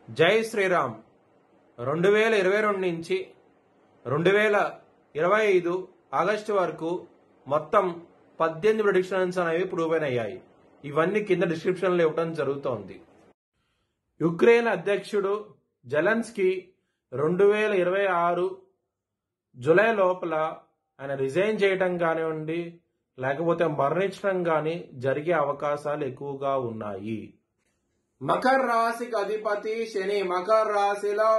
జై శ్రీరామ్. 2022 నుంచి 2025 ఆగస్టు వరకు మొత్తం 18 ప్రెడిక్షన్స్ అనేవి ప్రూవ్ అయ్యాయి. ఇవన్నీ కింద డిస్క్రిప్షన్లో ఇవ్వడం జరుగుతోంది. యుక్రెయిన్ అధ్యక్షుడు జెలెన్స్కీ 2026 జూలై లోపల ఆయన రిజైన్ చేయటం కానివ్వండి, లేకపోతే మరణించడం కానీ జరిగే అవకాశాలు ఎక్కువగా ఉన్నాయి. మకర రాశికి అధిపతి శని. మకర రాశిలో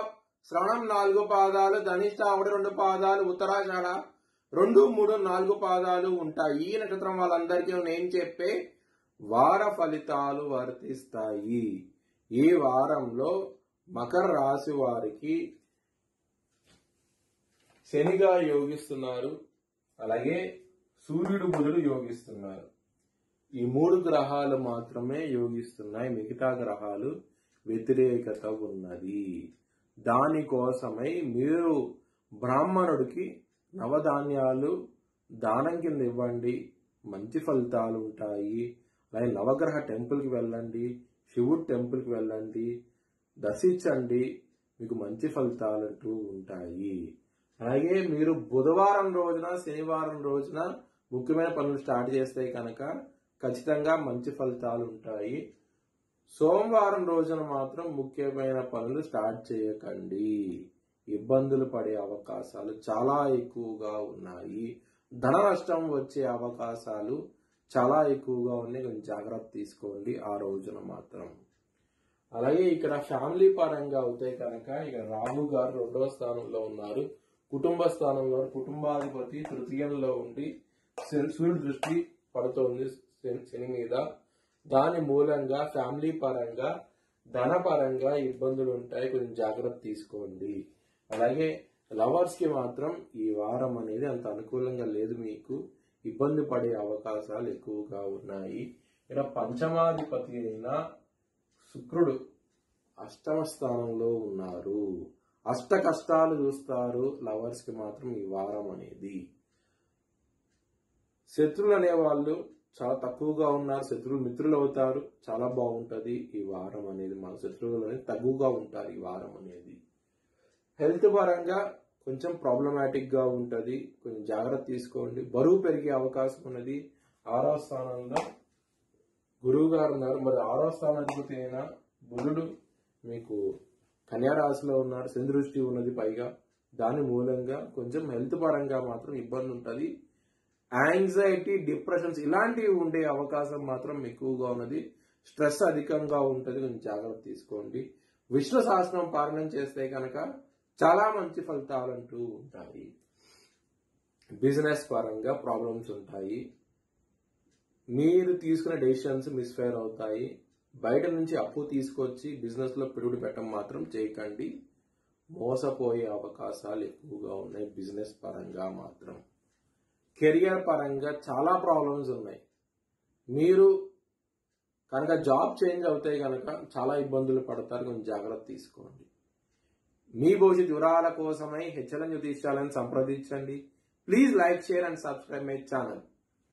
శ్రవణం 4 పాదాలు, ధనిష్ట 1-2 పాదాలు, ఉత్తరాషాఢ 2, 3, 4 పాదాలు ఉంటాయి. ఈ నక్షత్రం వాళ్ళందరికీ నేను చెప్పే వార ఫలితాలు వర్తిస్తాయి. ఈ వారంలో మకర రాశి వారికి శనిగా యోగిస్తున్నారు, అలాగే సూర్యుడు బుధుడు యోగిస్తున్నారు. ఈ 3 గ్రహాలు మాత్రమే యోగిస్తున్నాయి, మిగతా గ్రహాలు వ్యతిరేకత ఉన్నది. దానికోసమై మీరు బ్రాహ్మణుడికి నవధాన్యాలు దానం కింద ఇవ్వండి, మంచి ఫలితాలు ఉంటాయి. అలాగే నవగ్రహ టెంపుల్కి వెళ్ళండి, శివుడి టెంపుల్కి వెళ్ళండి, దర్శించండి, మీకు మంచి ఫలితాలు ఉంటాయి. అలాగే మీరు బుధవారం రోజున, శనివారం రోజున ముఖ్యమైన పనులు స్టార్ట్ చేస్తే కనుక ఖచ్చితంగా మంచి ఫలితాలు ఉంటాయి. సోమవారం రోజున మాత్రం ముఖ్యమైన పనులు స్టార్ట్ చేయకండి, ఇబ్బందులు పడే అవకాశాలు చాలా ఎక్కువగా ఉన్నాయి. ధన నష్టం వచ్చే అవకాశాలు చాలా ఎక్కువగా ఉన్నాయి, కొంచెం జాగ్రత్త తీసుకోండి ఆ రోజున మాత్రం. అలాగే ఇక్కడ ఫ్యామిలీ పరంగా అవుతే కనుక ఇక రాహు గారు 2వ స్థానంలో ఉన్నారు, కుటుంబ స్థానంలో కుటుంబాధిపతి తృతీయంలో ఉండి సూర్యుడి దృష్టి పడుతోంది శని మీద. దాని మూలంగా ఫ్యామిలీ పరంగా ధన పరంగా ఇబ్బందులు ఉంటాయి, కొంచెం జాగ్రత్త తీసుకోండి. అలాగే లవర్స్ కి మాత్రం ఈ వారం అనేది అంత అనుకూలంగా లేదు, మీకు ఇబ్బంది పడే అవకాశాలు ఎక్కువగా ఉన్నాయి. ఇక్కడ పంచమాధిపతి అయిన శుక్రుడు 8వ స్థానంలో ఉన్నారు, అష్ట కష్టాలు చూస్తారు లవర్స్ కి మాత్రం ఈ వారం అనేది. శత్రువులు అనేవాళ్ళు చాలా తక్కువగా ఉన్నారు, శత్రువులు మిత్రులు అవుతారు, చాలా బాగుంటది ఈ వారం అనేది. మన శత్రువులు అనేది తక్కువగా ఉంటారు ఈ వారం అనేది. హెల్త్ పరంగా కొంచెం ప్రాబ్లమాటిక్ గా ఉంటది, కొంచెం జాగ్రత్త తీసుకోండి. బరువు పెరిగే అవకాశం ఉన్నది. 6వ స్థానంలో గురువు గారు ఉన్నారు, మరి 6వ స్థానాధిపతి అయిన బుధుడు మీకు కన్యా రాశిలో ఉన్నారు, శని దృష్టి ఉన్నది పైగా. దాని మూలంగా కొంచెం హెల్త్ పరంగా మాత్రం ఇబ్బంది ఉంటది. యాంగ్జైటీ, డిప్రెషన్స్ ఇలాంటివి ఉండే అవకాశం మాత్రం ఎక్కువగా ఉన్నది. స్ట్రెస్ అధికంగా ఉంటుంది, కొంచెం జాగ్రత్త తీసుకోండి. విష్ణు సహస్రం పారాయణం చేస్తే కనుక చాలా మంచి ఫలితాలు ఉంటాయి. బిజినెస్ పరంగా ప్రాబ్లమ్స్ ఉంటాయి, మీరు తీసుకునే డెసిషన్స్ మిస్ఫైర్ అవుతాయి. బయట నుంచి అప్పు తీసుకొచ్చి బిజినెస్ లో పెట్టుబడి పెట్టడం మాత్రం చేయకండి, మోసపోయే అవకాశాలు ఎక్కువగా ఉన్నాయి బిజినెస్ పరంగా మాత్రం. కెరియర్ పరంగా చాలా ప్రాబ్లమ్స్ ఉన్నాయి. మీరు కనుక జాబ్ చేంజ్ అవుతే కనుక చాలా ఇబ్బందులు పడతారు, కొంచెం జాగ్రత్త తీసుకోండి. మీ భవిష్యత్ వివరాల కోసమై హెచ్ఎల్ఎన్ జ్యోతిష్యాలను సంప్రదించండి. Please like, share and subscribe my channel.